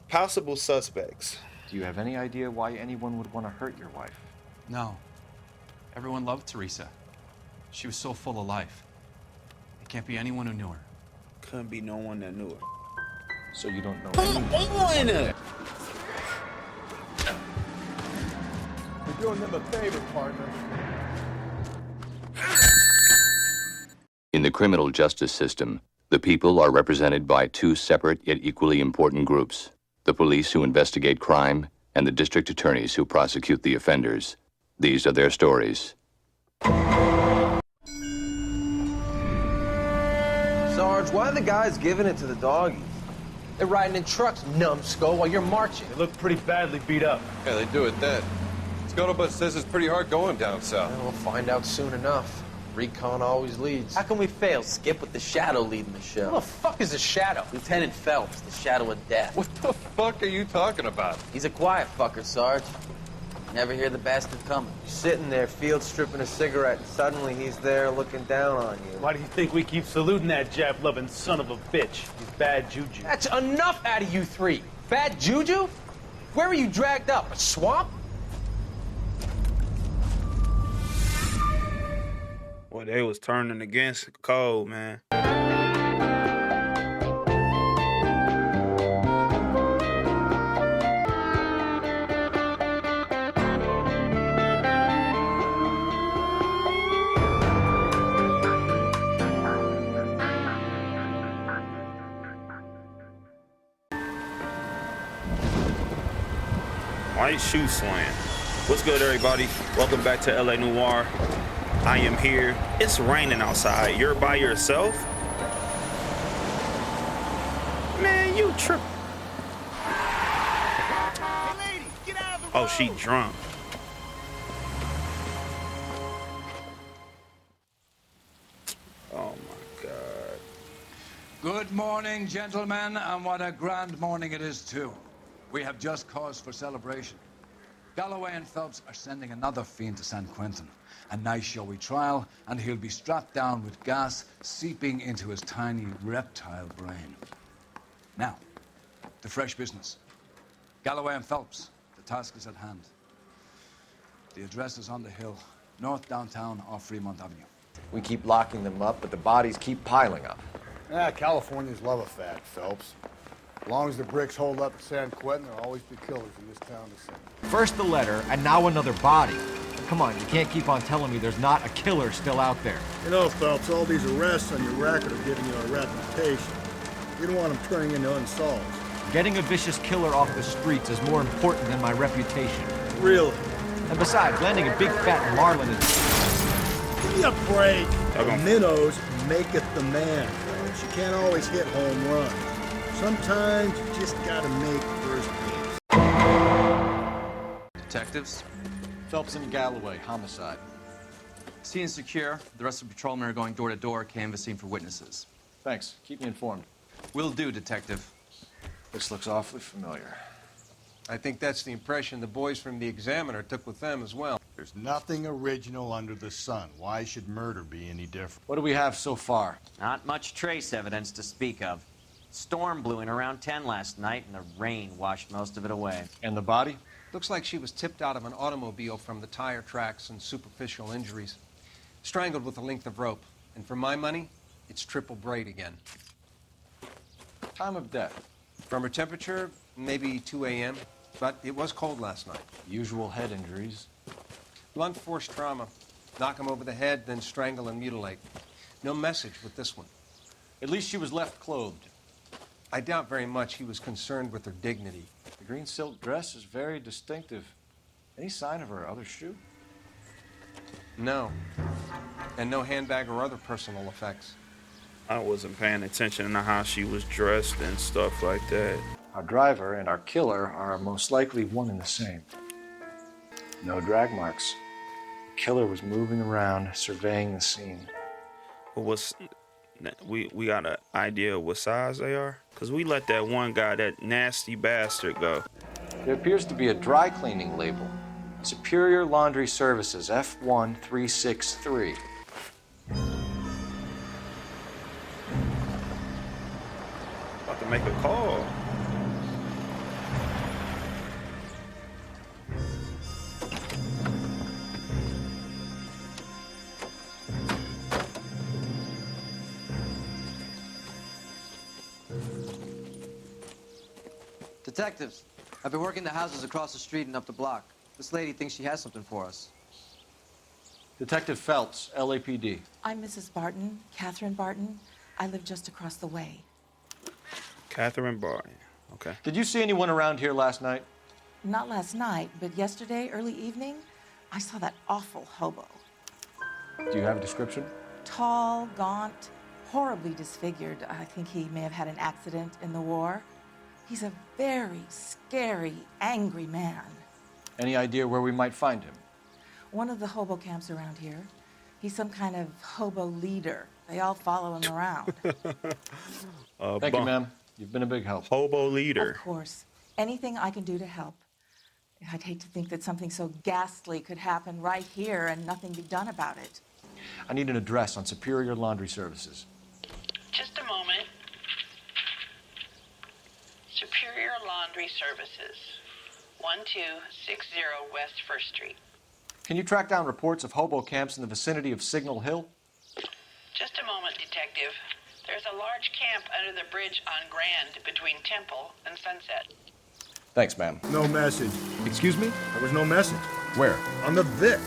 Possible suspects. Do you have any idea why anyone would want to hurt your wife? No. Everyone loved Teresa. She was so full of life. It can't be anyone who knew her. Couldn't be no one that knew her. So you don't know Come on! You're doing them a favor, partner. In the criminal justice system, the people are represented by two separate yet equally important groups: the police who investigate crime and the district attorneys who prosecute the offenders. These are their stories. Sarge, why are the guys giving it to the doggies? They're riding in trucks, numbskull, while you're marching. They look pretty badly beat up. Yeah, they do it then. Scuttlebutt says it's pretty hard going down south. We'll find out soon enough. Recon always leads. How can we fail, Skip, with the Shadow leading the show? Who the fuck is the Shadow? Lieutenant Phelps, the Shadow of Death. What the fuck are you talking about? He's a quiet fucker, Sarge. Never hear the bastard coming. You're sitting there, field stripping a cigarette, and suddenly he's there looking down on you. Why do you think we keep saluting that Jap-loving son of a bitch? He's bad juju. That's enough out of you three. Bad juju? Where were you dragged up? A swamp? Well, they was turning against Cole, man. White shoe slam. What's good, everybody? Welcome back to LA Noire. I am here. It's raining outside. You're by yourself? Man, you tripping. Hey, lady, get out of the road. Oh, she drunk. Oh, my God. Good morning, gentlemen, and what a grand morning it is, too. We have just cause for celebration. Galloway and Phelps are sending another fiend to San Quentin. A nice showy trial, and he'll be strapped down with gas seeping into his tiny reptile brain. Now, the fresh business. Galloway and Phelps, the task is at hand. The address is on the hill, north downtown off Fremont Avenue. We keep locking them up, but the bodies keep piling up. Californians love a fat, Phelps. As long as the bricks hold up at San Quentin, there'll always be killers in this town to see. First the letter, and now another body. Come on, you can't keep on telling me there's not a killer still out there. You know, Phelps, all these arrests on your record are giving you a reputation. You don't want them turning into unsolved. Getting a vicious killer off the streets is more important than my reputation. Really? And besides, landing a big fat marlin is... Give me a break. Okay. The minnows make it the man, Phelps. You can't always hit home runs. Sometimes you just gotta make first base. Detectives? Phelps and Galloway, homicide. Scene secure. The rest of the patrolmen are going door to door, canvassing for witnesses. Thanks. Keep me informed. Will do, Detective. This looks awfully familiar. I think that's the impression the boys from the Examiner took with them as well. There's nothing original under the sun. Why should murder be any different? What do we have so far? Not much trace evidence to speak of. Storm blew in around 10 last night, and the rain washed most of it away. And the body? Looks like she was tipped out of an automobile from the tire tracks and superficial injuries. Strangled with a length of rope. And for my money, it's triple braid again. Time of death? From her temperature, maybe 2 a.m., but it was cold last night. Usual head injuries. Blunt force trauma. Knock him over the head, then strangle and mutilate. No message with this one. At least she was left clothed. I doubt very much he was concerned with her dignity. The green silk dress is very distinctive. Any sign of her other shoe? No. And no handbag or other personal effects. I wasn't paying attention to how she was dressed and stuff like that. Our driver and our killer are most likely one and the same. No drag marks. The killer was moving around, surveying the scene. But we got an idea of what size they are? Because we let that one guy, that nasty bastard, go. There appears to be a dry cleaning label. Superior Laundry Services, F1363. About to make a call. Detectives, I've been working the houses across the street and up the block. This lady thinks she has something for us. Detective Phelps, LAPD. I'm Mrs. Barton, Catherine Barton. I live just across the way. Catherine Barton. Okay. Did you see anyone around here last night? Not last night, but yesterday, early evening, I saw that awful hobo. Do you have a description? Tall, gaunt, horribly disfigured. I think he may have had an accident in the war. He's a very scary, angry man. Any idea where we might find him? One of the hobo camps around here. He's some kind of hobo leader. They all follow him around. Thank you, ma'am. You've been a big help. Hobo leader. Of course. Anything I can do to help. I'd hate to think that something so ghastly could happen right here and nothing be done about it. I need an address on Superior Laundry Services. Just a moment. Superior Laundry Services, 1260 West 1st Street. Can you track down reports of hobo camps in the vicinity of Signal Hill? Just a moment, Detective. There's a large camp under the bridge on Grand between Temple and Sunset. Thanks, ma'am. No message. Excuse me? There was no message. Where? On the Vic.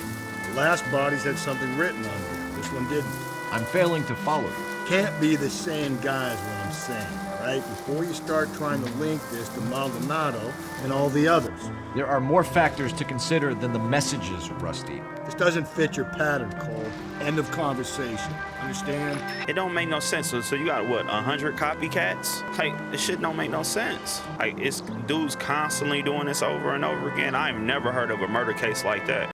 The last bodies had something written on here. This one didn't. I'm failing to follow you. Can't be the same guy is what I'm saying, all right? Before you start trying to link this to Maldonado and all the others. There are more factors to consider than the messages, Rusty. This doesn't fit your pattern, Cole. End of conversation. Understand? It don't make no sense. So you got, what, 100 copycats? Like, this shit don't make no sense. Like, it's dudes constantly doing this over and over again. I've never heard of a murder case like that.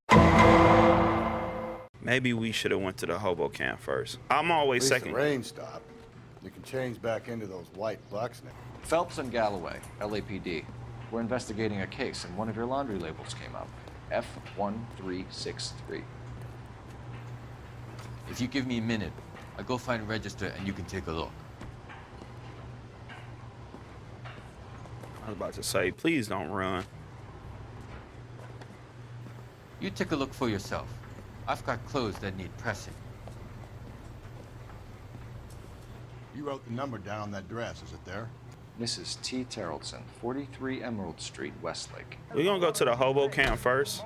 Maybe we should have went to the hobo camp first. I'm always At least second. the rain stopped. You can change back into those white bucks now. Phelps and Galloway, LAPD. We're investigating a case, and one of your laundry labels came up. F1363. If you give me a minute, I'll go find a register and you can take a look. I was about to say, please don't run. You take a look for yourself. I've got clothes that need pressing. You wrote the number down on that dress, is it there? Mrs. T. Terrellson, 43 Emerald Street, Westlake. We're gonna go to the hobo camp first.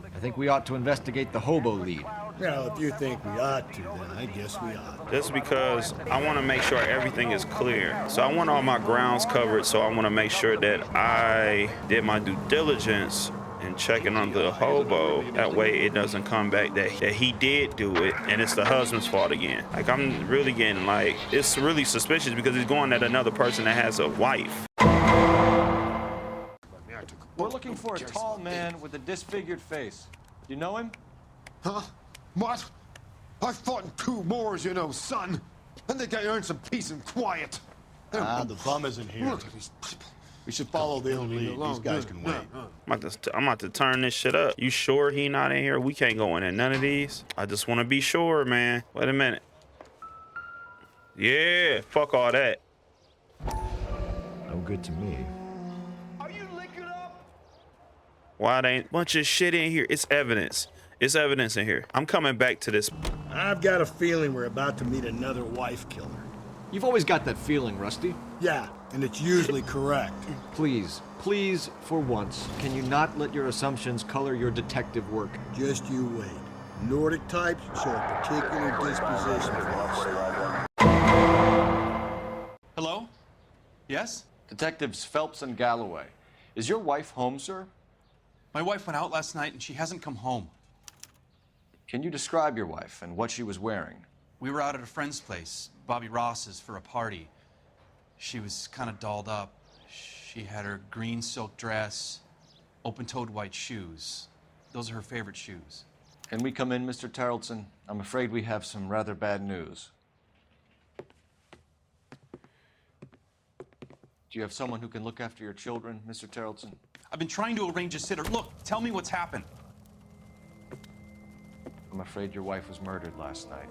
I think we ought to investigate the hobo lead. Well, if you think we ought to, then I guess we ought. Just because I want to make sure everything is clear. So I want all my grounds covered, so I want to make sure that I did my due diligence in checking on the hobo. That way it doesn't come back that he did do it and it's the husband's fault again. Like, I'm really getting, like, it's really suspicious because he's going at another person that has a wife. We're looking for a tall man with a disfigured face. You know him? Huh? What? I fought in 2 wars, you know, son. I think I earned some peace and quiet. The bum isn't here. Look at these people. We should follow the lead. These guys can wait. I'm about to turn this shit up. You sure he not in here? We can't go in none of these. I just want to be sure, man. Wait a minute. Yeah, fuck all that. No good to me. Why there ain't a bunch of shit in here? It's evidence. It's evidence in here. I'm coming back to this. I've got a feeling we're about to meet another wife killer. You've always got that feeling, Rusty. Yeah, and it's usually correct. Please, for once, can you not let your assumptions color your detective work? Just you wait. Nordic types show a particular disposition for us. Hello? Yes? Detectives Phelps and Galloway. Is your wife home, sir? My wife went out last night and she hasn't come home. Can you describe your wife and what she was wearing? We were out at a friend's place, Bobby Ross's, for a party. She was kind of dolled up. She had her green silk dress, open-toed white shoes. Those are her favorite shoes. Can we come in, Mr. Terrellson? I'm afraid we have some rather bad news. Do you have someone who can look after your children, Mr. Terrellson? I've been trying to arrange a sitter. Look, tell me what's happened. I'm afraid your wife was murdered last night.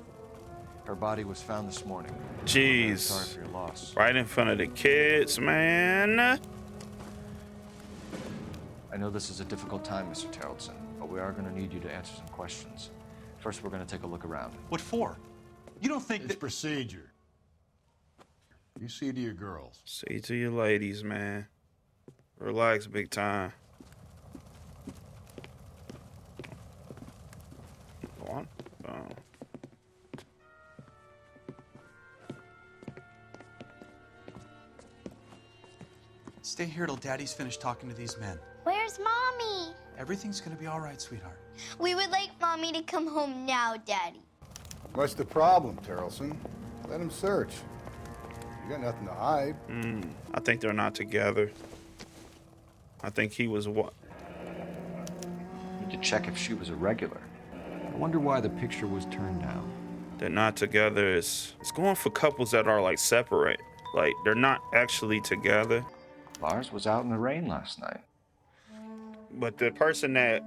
Her body was found this morning. Jeez. Sorry for your loss. Right in front of the kids, man. I know this is a difficult time, Mr. Terrellson, but we are going to need you to answer some questions. First, we're going to take a look around. What for? You don't think it's procedure. You see to your girls. See to your ladies, man. Relax, big time. Go on. Stay here till Daddy's finished talking to these men. Where's Mommy? Everything's gonna be all right, sweetheart. We would like Mommy to come home now, Daddy. What's the problem, Terrelson? Let him search. You got nothing to hide. I think they're not together. I think he was what? Need to check if she was a regular. I wonder why the picture was turned down. They're not together. It's going for couples that are like separate. Like they're not actually together. Lars was out in the rain last night. But the person that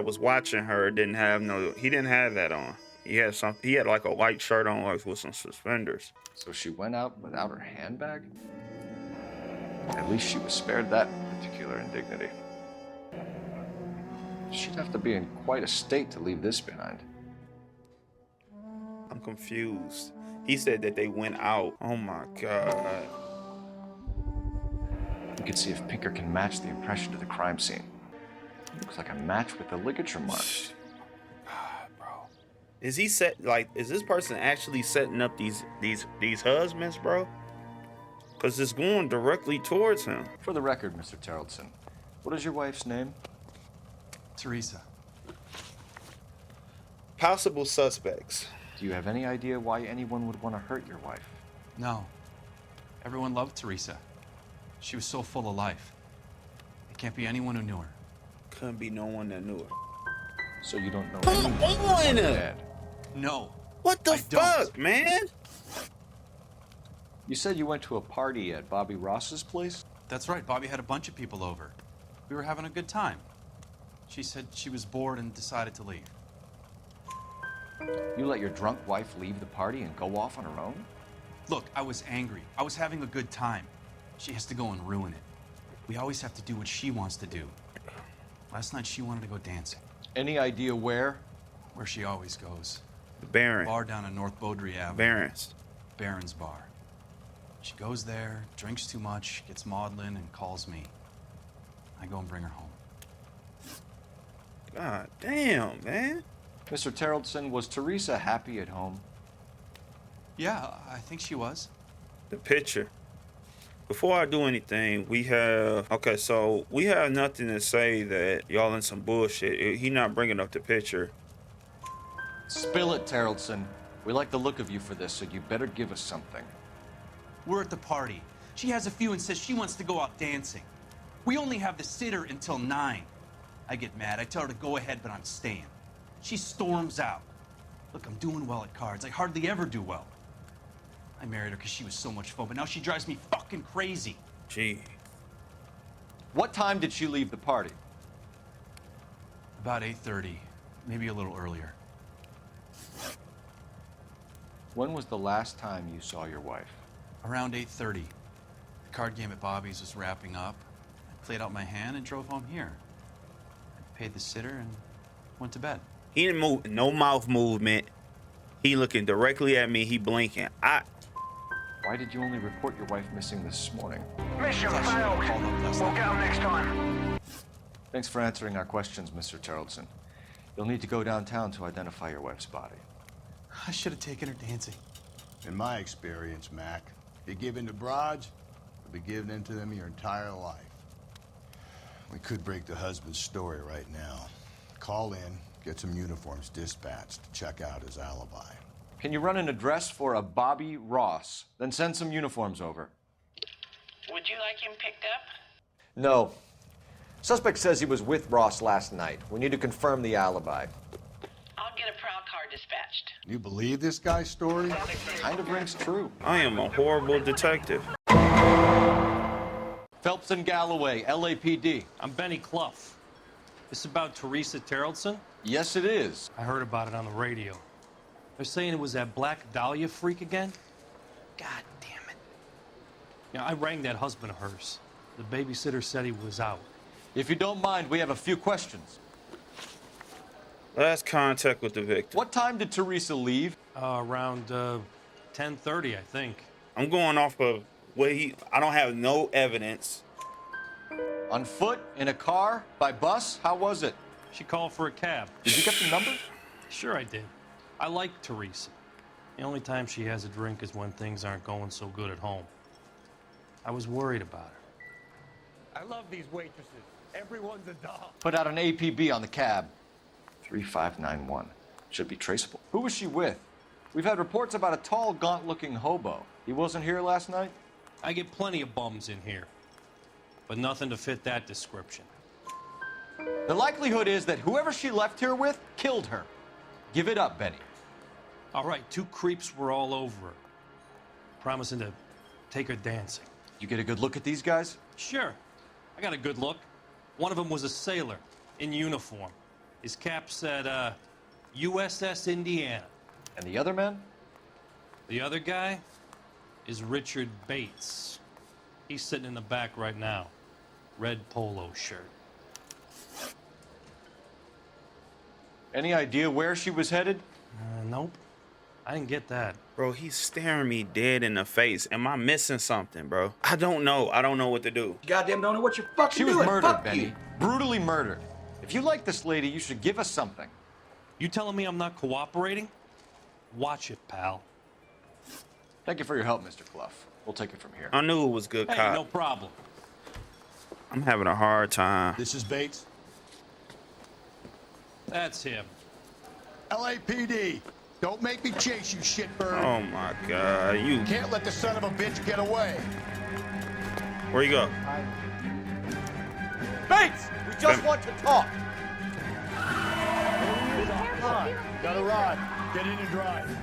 was watching her didn't have that on. He had like a white shirt on, like with some suspenders. So she went out without her handbag? At least she was spared that particular indignity. She'd have to be in quite a state to leave this behind. I'm confused. He said that they went out. Oh my God. You can see if Pinker can match the impression to the crime scene. Looks like a match with the ligature marks. Is this person actually setting up these husbands, bro? Because it's going directly towards him. For the record, Mr. Terrelson, what is your wife's name? Teresa. Possible suspects. Do you have any idea why anyone would want to hurt your wife? No. Everyone loved Teresa. She was so full of life. It can't be anyone who knew her. Couldn't be no one that knew her. So you don't know Come on! Dad. No. What the fuck, man? You said you went to a party at Bobby Ross's place? That's right. Bobby had a bunch of people over. We were having a good time. She said she was bored and decided to leave. You let your drunk wife leave the party and go off on her own? Look, I was angry. I was having a good time. She has to go and ruin it. We always have to do what she wants to do. Last night she wanted to go dancing. Any idea where? Where she always goes. The Baron. Bar down on North Beaudry Avenue. Baron's bar. She goes there, drinks too much, gets maudlin, and calls me. I go and bring her home. God damn, man. Mr. Terrelson, was Teresa happy at home? Yeah, I think she was. The picture. Before I do anything, we have nothing to say that y'all in some bullshit. He not bringing up the picture. Spill it, Terrelson. We like the look of you for this, so you better give us something. We're at the party. She has a few and says she wants to go out dancing. We only have the sitter until 9. I get mad. I tell her to go ahead, but I'm staying. She storms out. Look, I'm doing well at cards. I hardly ever do well. I married her because she was so much fun, but now she drives me fucking crazy. Gee. What time did she leave the party? About 8:30, maybe a little earlier. When was the last time you saw your wife? Around 8:30. The card game at Bobby's was wrapping up. I played out my hand and drove home here. I paid the sitter and went to bed. He didn't move, no mouth movement. He looking directly at me, he blinking. Why did you only report your wife missing this morning? Mission failed. We'll get them next time. Thanks for answering our questions, Mr. Terrelson. You'll need to go downtown to identify your wife's body. I should have taken her dancing. In my experience, Mac, you give in to broads, you'll be giving in to them your entire life. We could break the husband's story right now. Call in, get some uniforms dispatched to check out his alibi. Can you run an address for a Bobby Ross? Then send some uniforms over. Would you like him picked up? No. Suspect says he was with Ross last night. We need to confirm the alibi. I'll get a prowl car dispatched. You believe this guy's story? Kind of rings true. I am a horrible detective. Phelps and Galloway, LAPD. I'm Benny Clough. This about Teresa Terrelson? Yes, it is. I heard about it on the radio. They're saying it was that Black Dahlia freak again? God damn it. Yeah, I rang that husband of hers. The babysitter said he was out. If you don't mind, we have a few questions. Last contact with the victim. What time did Teresa leave? Around 10:30, I think. I'm going off of I don't have no evidence. On foot? In a car? By bus? How was it? She called for a cab. Did you get the number? Sure I did. I like Teresa. The only time she has a drink is when things aren't going so good at home. I was worried about her. I love these waitresses. Everyone's a doll. Put out an APB on the cab. 3591. Should be traceable. Who was she with? We've had reports about a tall, gaunt-looking hobo. He wasn't here last night? I get plenty of bums in here, but nothing to fit that description. The likelihood is that whoever she left here with killed her. Give it up, Benny. All right, 2 creeps were all over her, promising to take her dancing. You get a good look at these guys? Sure. I got a good look. One of them was a sailor in uniform. His cap said, USS Indiana. And the other man? The other guy is Richard Bates. He's sitting in the back right now. Red polo shirt. Any idea where she was headed? Nope. I didn't get that. Bro, he's staring me dead in the face. Am I missing something, bro? I don't know. I don't know what to do. You goddamn don't know what you're fucking She was doing. murdered, Fuck Benny. you. Brutally murdered. If you like this lady, you should give us something. You telling me I'm not cooperating? Watch it, pal. Thank you for your help, Mr. Clough. We'll take it from here. I knew it was good Hey, cop. no problem. I'm having a hard time. This is Bates. That's him. LAPD. Don't make me chase you, shitbird. Oh my God, you Can't let the son of a bitch get away. Where you go? Bates! We just want to talk. Got a ride. Get in and drive.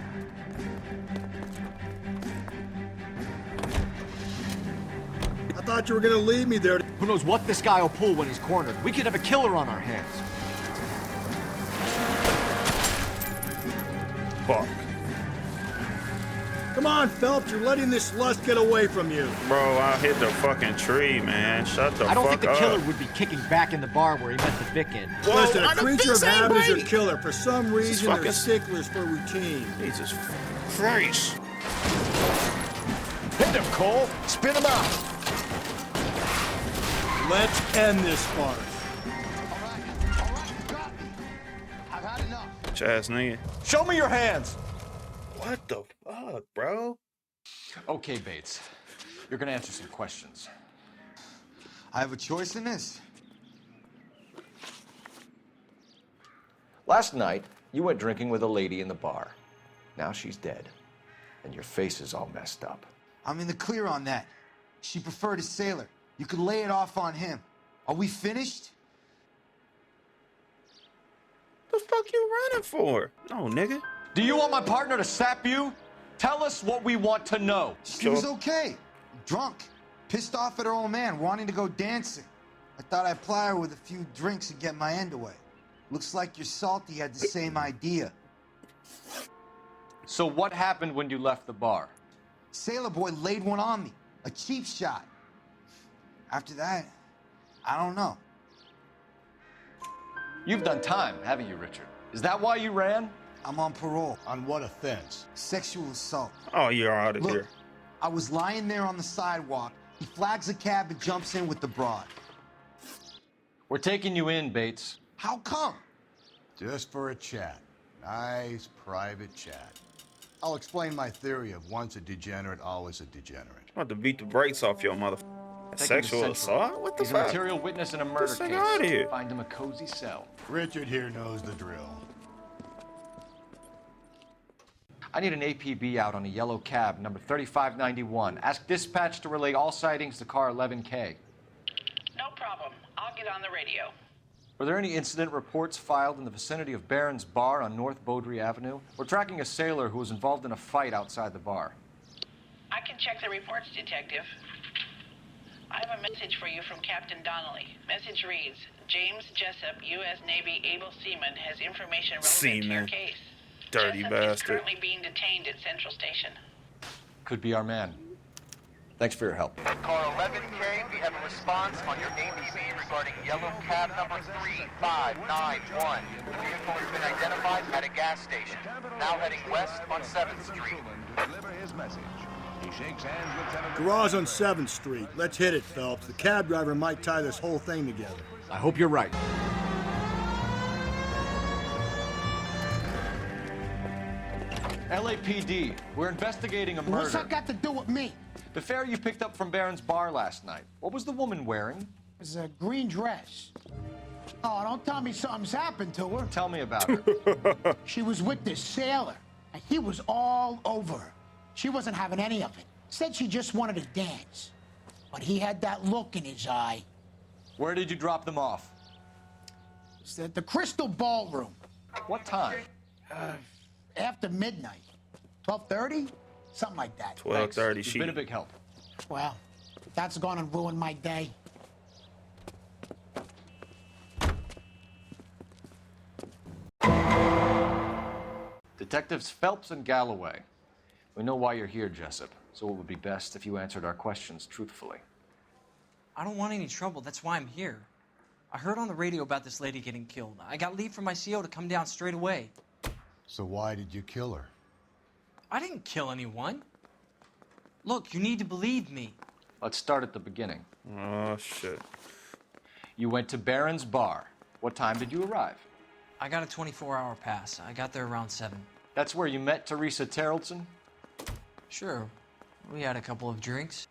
I thought you were gonna leave me there. Who knows what this guy will pull when he's cornered? We could have a killer on our hands. Fuck. Come on, Phelps, you're letting this lust get away from you. Bro, I hit the fucking tree, man. Shut the fuck up. I don't think the killer would be kicking back in the bar where he met the Vic in. Listen, a creature of habit is a killer. For some reason, fucking they're sticklers for routine. Jesus Christ. Hit him, Cole. Spin him out. Let's end this farce. I've had enough. Chaz nigga. Show me your hands. What the fuck, bro? Okay, Bates. You're gonna answer some questions. I have a choice in this. Last night, you went drinking with a lady in the bar. Now she's dead, and your face is all messed up. I'm in the clear on that. She preferred a sailor. You could lay it off on him. Are we finished? The fuck you running for? No, nigga. Do you want my partner to sap you? Tell us what we want to know. She was okay. Drunk. Pissed off at her old man, wanting to go dancing. I thought I'd ply her with a few drinks and get my end away. Looks like your salty had the same idea. So what happened when you left the bar? Sailor boy laid one on me. A cheap shot. After that, I don't know. You've done time, haven't you, Richard? Is that why you ran? I'm on parole. On what offense? Sexual assault. Oh, you're out of Look, here. I was lying there on the sidewalk. He flags a cab and jumps in with the broad. We're taking you in, Bates. How come? Just for a chat. Nice private chat. I'll explain my theory of once a degenerate, always a degenerate. I'm about to beat the brakes off your mother. Sexual assault? What the He's fuck? a material witness in a murder This thing case. outta here. Find him a cozy cell. Richard here knows the drill. I need an APB out on a yellow cab, number 3591. Ask dispatch to relay all sightings to car 11K. No problem. I'll get on the radio. Were there any incident reports filed in the vicinity of Barron's Bar on North Beaudry Avenue? We're tracking a sailor who was involved in a fight outside the bar. I can check the reports, Detective. I have a message for you from Captain Donnelly. Message reads, James Jessup, U.S. Navy able seaman, has information relevant to your case. Dirty Jessup is bastard. currently being detained at Central Station. Could be our man. Thanks for your help. Car 11K, we have a response on your APB regarding yellow cab number 3591. The vehicle has been identified at a gas station. Now heading west on 7th Street. Deliver his message. He shakes hands with Lieutenant Garage on 7th Street. Let's hit it, Phelps. The cab driver might tie this whole thing together. I hope you're right. LAPD, we're investigating a murder. What's that got to do with me? The fare you picked up from Barron's bar last night. What was the woman wearing? It's a green dress. Oh, don't tell me something's happened to her. Tell me about her. She was with this sailor, and he was all over her. She wasn't having any of it. Said she just wanted to dance. But he had that look in his eye. Where did you drop them off? It's at the Crystal Ballroom. What time? After midnight. 12:30? Something like that. 12:30. You've been a big help. Well, that's gone and ruined my day. Detectives Phelps and Galloway. We know why you're here, Jessup, so it would be best if you answered our questions truthfully. I don't want any trouble. That's why I'm here. I heard on the radio about this lady getting killed. I got leave from my CO to come down straight away. So why did you kill her? I didn't kill anyone. Look, you need to believe me. Let's start at the beginning. Oh, shit. You went to Barron's bar. What time did you arrive? I got a 24-hour pass. I got there around 7. That's where you met Teresa Terrellson? Sure. We had a couple of drinks.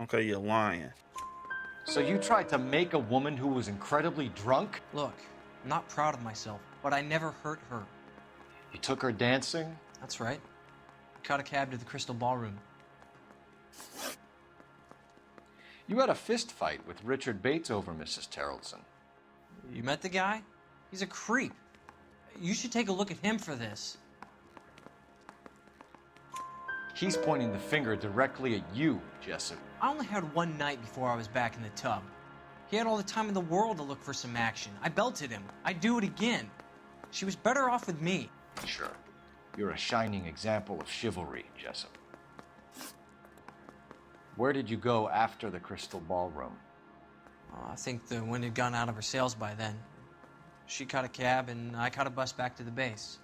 Okay, you're lying. So you tried to make a woman who was incredibly drunk? Look, I'm not proud of myself, but I never hurt her. You took her dancing? That's right. I caught a cab to the Crystal Ballroom. You had a fist fight with Richard Bates over Mrs. Terrellson. You met the guy? He's a creep. You should take a look at him for this. He's pointing the finger directly at you, Jessup. I only had one night before I was back in the tub. He had all the time in the world to look for some action. I belted him. I'd do it again. She was better off with me. Sure. You're a shining example of chivalry, Jessup. Where did you go after the Crystal Ballroom? I think the wind had gone out of her sails by then. She caught a cab, and I caught a bus back to the base.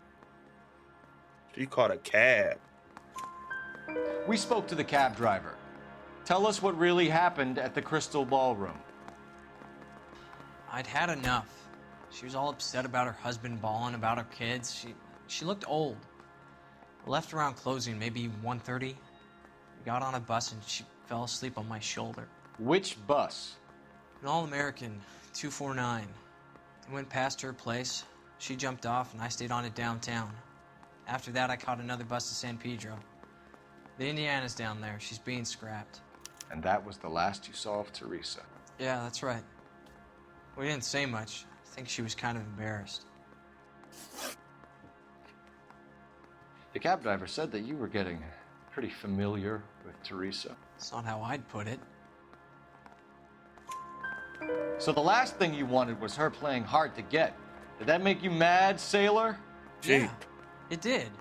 She caught a cab. We spoke to the cab driver. Tell us what really happened at the Crystal Ballroom. I'd had enough. She was all upset about her husband bawling about her kids. She looked old. I left around closing, maybe 1:30. We got on a bus, and she fell asleep on my shoulder. Which bus? An All-American, 249. I went past her place. She jumped off, and I stayed on it downtown. After that, I caught another bus to San Pedro. The Indiana's down there. She's being scrapped. And that was the last you saw of Teresa. Yeah, that's right. We didn't say much. I think she was kind of embarrassed. The cab driver said that you were getting pretty familiar with Teresa. It's not how I'd put it. So the last thing you wanted was her playing hard to get. Did that make you mad, sailor? Yeah, it did.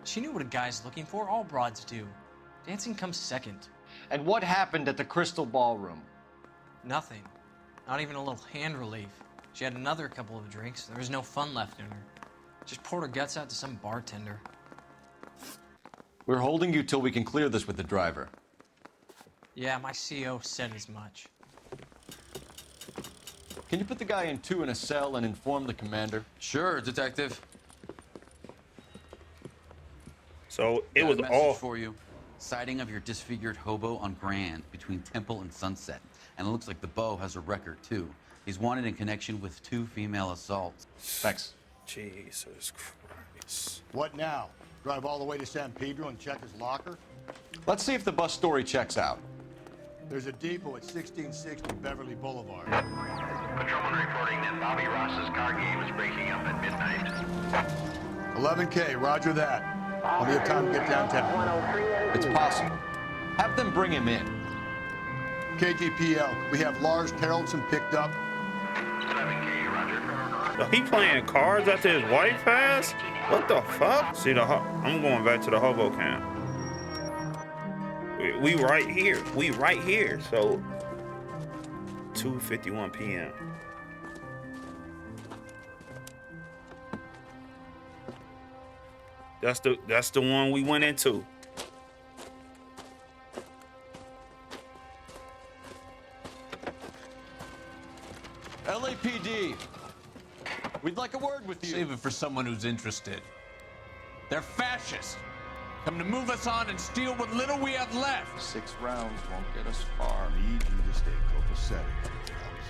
She knew what a guy's looking for. All broads do. Dancing comes second. And what happened at the Crystal Ballroom? Nothing. Not even a little hand relief. She had another couple of drinks. There was no fun left in her. Just poured her guts out to some bartender. We're holding you till we can clear this with the driver. Yeah, my CO said as much. Can you put the guy in 2 in a cell and inform the commander? Sure, detective. So it Got was a message all for you. Sighting of your disfigured hobo on Grand between Temple and Sunset. And it looks like the Beau has a record, too. He's wanted in connection with 2 female assaults. Thanks. Jesus Christ. What now? Drive all the way to San Pedro and check his locker? Let's see if the bus story checks out. There's a depot at 1660 Beverly Boulevard. Patrolman reporting that Bobby Ross's car game is breaking up at midnight. 11K, roger that. I'll have time to get downtown. It's possible. Have them bring him in. KGPL, we have Lars Terrellson picked up. 11K, roger. So he playing cards after his wife passed? What the fuck? See, I'm going back to the Hobo Camp. We right here. We right here. So 2:51 p.m. That's the one we went into. LAPD. We'd like a word with you. Save it for someone who's interested. They're fascists. Come to move us on and steal what little we have left. 6 rounds won't get us far. I need you to stay copacetic, Phelps.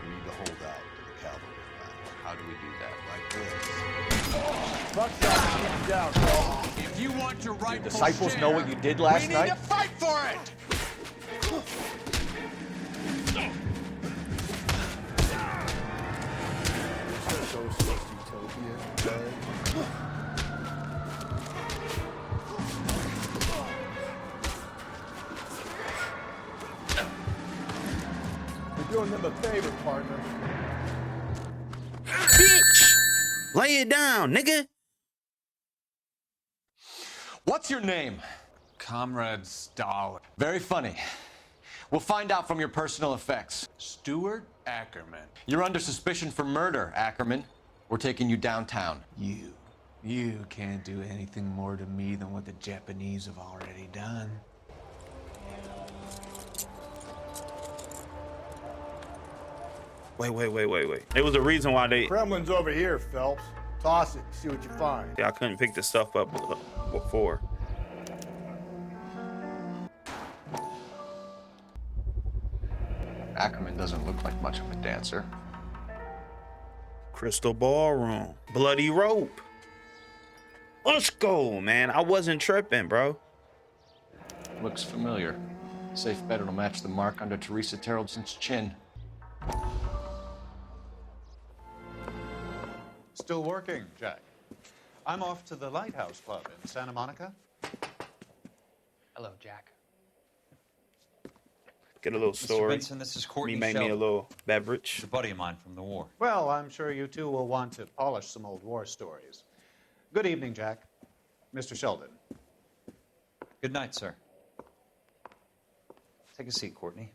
We need to hold out to the cavalry battle. How do we do that? Like this. Buckshot down, Phelps. If you want your rightful Disciples share, know what you did last we night? need to fight for it! You're doing them a favor, partner. Bitch! Lay it down, nigga. What's your name? Comrade Stoller. Very funny. We'll find out from your personal effects. Stuart Ackerman. You're under suspicion for murder, Ackerman. We're taking you downtown. You can't do anything more to me than what the Japanese have already done. Wait. There was a reason why they... Kremlin's over here, Phelps. Toss it, see what you find. Yeah, I couldn't pick this stuff up before. Ackerman doesn't look like much of a dancer. Crystal ballroom. Bloody rope. Let's go, man. I wasn't tripping, bro. Looks familiar. Safe bet it'll match the mark under Teresa Terreldson's chin. Still working, Jack. I'm off to the Lighthouse Club in Santa Monica. Hello, Jack. Get a little story. Mr. Benson, this is Courtney Me made me a Sheldon. little beverage. He's a buddy of mine from the war. Well, I'm sure you two will want to polish some old war stories. Good evening, Jack. Mr. Sheldon. Good night, sir. Take a seat, Courtney.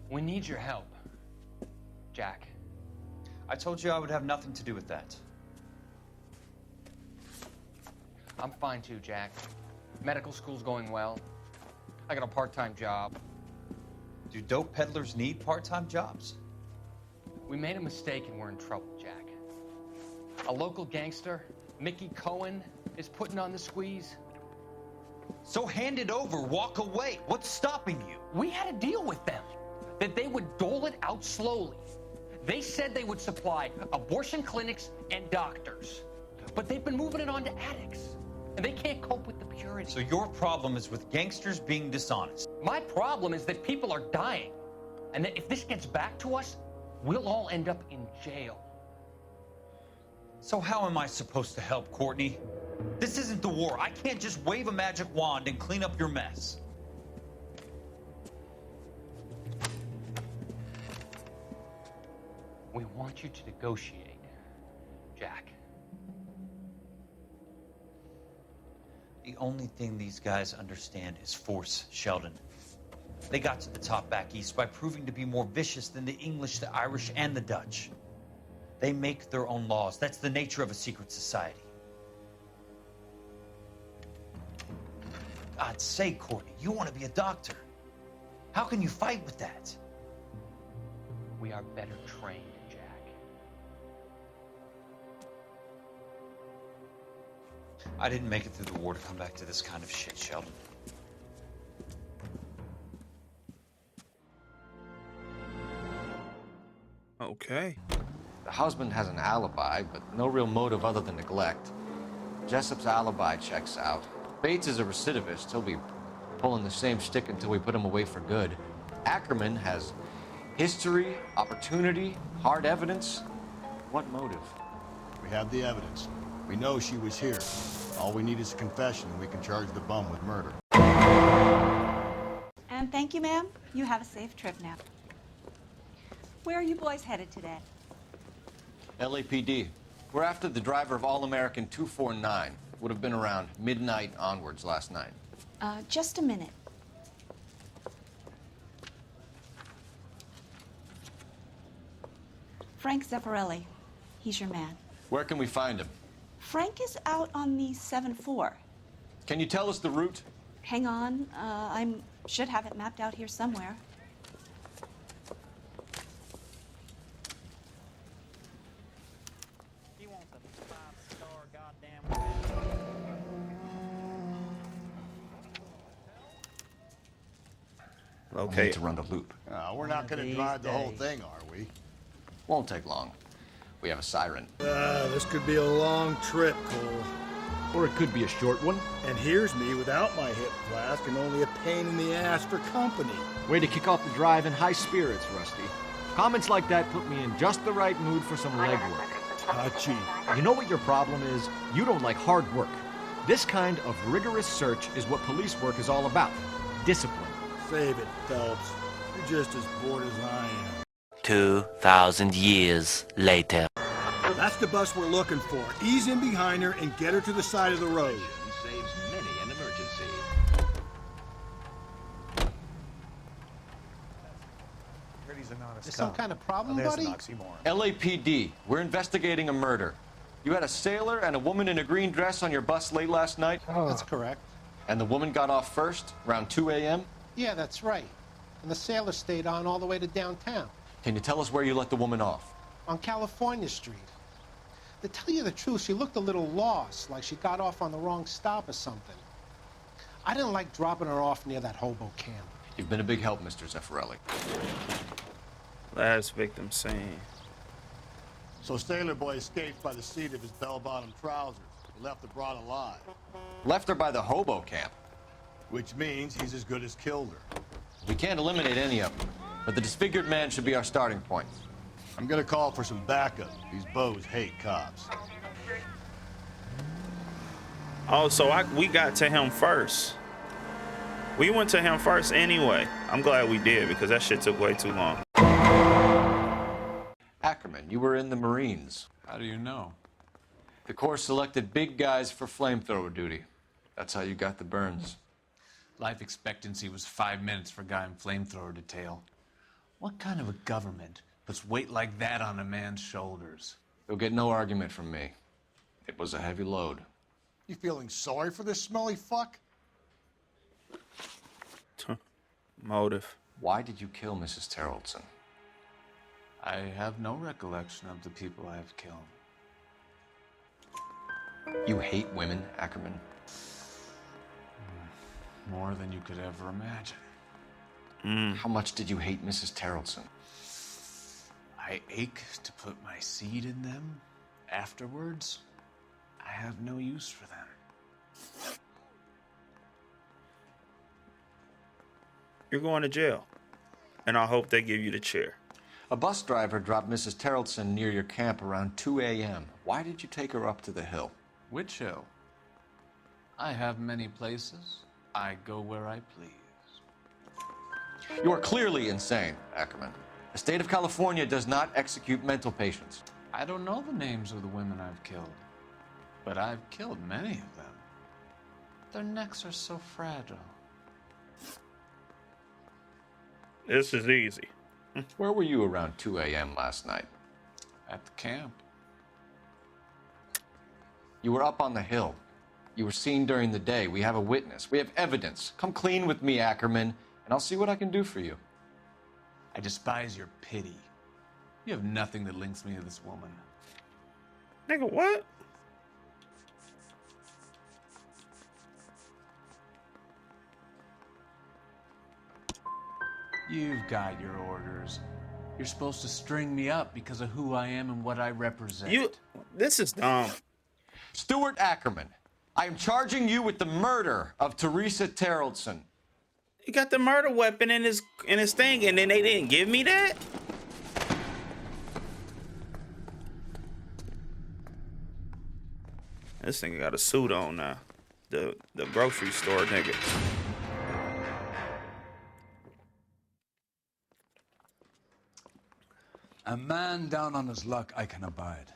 We need your help, Jack. I told you I would have nothing to do with that. I'm fine too, Jack. Medical school's going well. I got a part-time job. Do dope peddlers need part-time jobs? We made a mistake and we're in trouble, Jack. A local gangster, Mickey Cohen, is putting on the squeeze. So hand it over, walk away. What's stopping you? We had a deal with them that they would dole it out slowly. They said they would supply abortion clinics and doctors, but they've been moving it on to addicts, and they can't cope with the purity. So your problem is with gangsters being dishonest. My problem is that people are dying, and that if this gets back to us, we'll all end up in jail. So how am I supposed to help, Courtney? This isn't the war. I can't just wave a magic wand and clean up your mess. We want you to negotiate, Jack. The only thing these guys understand is force, Sheldon. They got to the top back east by proving to be more vicious than the English, the Irish, and the Dutch. They make their own laws. That's the nature of a secret society. God's sake, Courtney, you want to be a doctor. How can you fight with that? We are better trained, Jack. I didn't make it through the war to come back to this kind of shit, Sheldon. Okay. The husband has an alibi, but no real motive other than neglect. Jessup's alibi checks out. Bates is a recidivist. He'll be pulling the same stick until we put him away for good. Ackerman has history, opportunity, hard evidence. What motive? We have the evidence. We know she was here. All we need is a confession, and we can charge the bum with murder. And thank you, ma'am. You have a safe trip now. Where are you boys headed today? LAPD. We're after the driver of All-American 249. Would have been around midnight onwards last night. Just a minute. Frank Zeffirelli. He's your man. Where can we find him? Frank is out on the 7-4. Can you tell us the route? Hang on. I should have it mapped out here somewhere. Okay. Need to run the loop. We're not going to drive the whole thing, are we? Won't take long. We have a siren. This could be a long trip, Cole. Or it could be a short one. And here's me without my hip flask and only a pain in the ass for company. Way to kick off the drive in high spirits, Rusty. Comments like that put me in just the right mood for some legwork. Hachi. You know what your problem is? You don't like hard work. This kind of rigorous search is what police work is all about. Discipline. Save it, Phelps. You're just as bored as I am. 2,000 years later. That's the bus we're looking for. Ease in behind her and get her to the side of the road. Saves many an emergency. Heard he's an honest Is some kind of problem, buddy? LAPD, we're investigating a murder. You had a sailor and a woman in a green dress on your bus late last night? That's correct. And the woman got off first, around 2 a.m.? Yeah, that's right. And the sailor stayed on all the way to downtown. Can you tell us where you let the woman off? On California Street. To tell you the truth, she looked a little lost, like she got off on the wrong stop or something. I didn't like dropping her off near that hobo camp. You've been a big help, Mr. Zeffirelli. Last victim seen. So Sailor Boy escaped by the seat of his bell-bottom trousers. He left the broad alive. Left her by the hobo camp. Which means he's as good as killed her. We can't eliminate any of them, but the disfigured man should be our starting point. I'm gonna call for some backup. These bows hate cops. Oh, so we got to him first. We went to him first anyway. I'm glad we did because that shit took way too long. Ackerman, you were in the Marines. How do you know? The Corps selected big guys for flamethrower duty. That's how you got the burns. Life expectancy was 5 minutes for a guy in flamethrower detail. What kind of a government puts weight like that on a man's shoulders? You'll get no argument from me. It was a heavy load. You feeling sorry for this smelly fuck? Motive. Why did you kill Mrs. Terrellson? I have no recollection of the people I have killed. You hate women, Ackerman? More than you could ever imagine. How much did you hate Mrs. Terrellson? I ache to put my seed in them. Afterwards, I have no use for them. You're going to jail. And I hope they give you the chair. A bus driver dropped Mrs. Terrellson near your camp around 2 a.m. Why did you take her up to the hill? Which hill? I have many places. I go where I please. You are clearly insane, Ackerman. The state of California does not execute mental patients. I don't know the names of the women I've killed, but I've killed many of them. Their necks are so fragile. This is easy. Where were you around 2 a.m. last night? At the camp. You were up on the hill. You were seen during the day. We have a witness. We have evidence. Come clean with me, Ackerman, and I'll see what I can do for you. I despise your pity. You have nothing that links me to this woman. Nigga, what? You've got your orders. You're supposed to string me up because of who I am and what I represent. This is dumb. Stuart Ackerman, I am charging you with the murder of Teresa Terrellson. He got the murder weapon in his thing, and then they didn't give me that? This nigga got a suit on now. The grocery store nigga. A man down on his luck I can abide.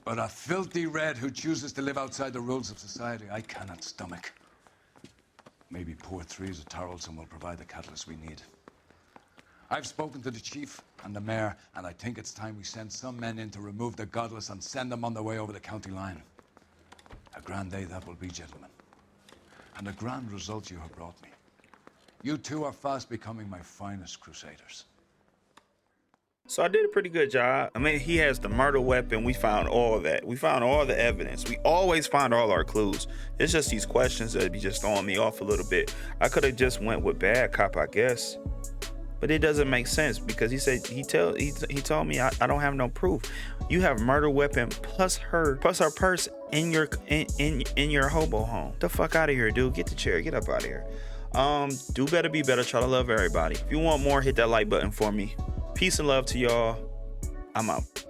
But a filthy red who chooses to live outside the rules of society, I cannot stomach. Maybe poor Teresa Terrellson will provide the catalyst we need. I've spoken to the chief and the mayor, and I think it's time we send some men in to remove the godless and send them on their way over the county line. A grand day that will be, gentlemen. and the grand result you have brought me. You two are fast becoming my finest crusaders. So I did a pretty good job. I mean, he has the murder weapon. We found all that. We found all the evidence. We always find all our clues. It's just these questions that be just throwing me off a little bit. I could have just went with bad cop, I guess. But it doesn't make sense because he said he told me I don't have no proof. You have murder weapon plus her purse in your hobo home. The fuck out of here, dude. Get the chair. Get up out of here. Do better, be better. Try to love everybody. If you want more, hit that like button for me. Peace and love to y'all. I'm out.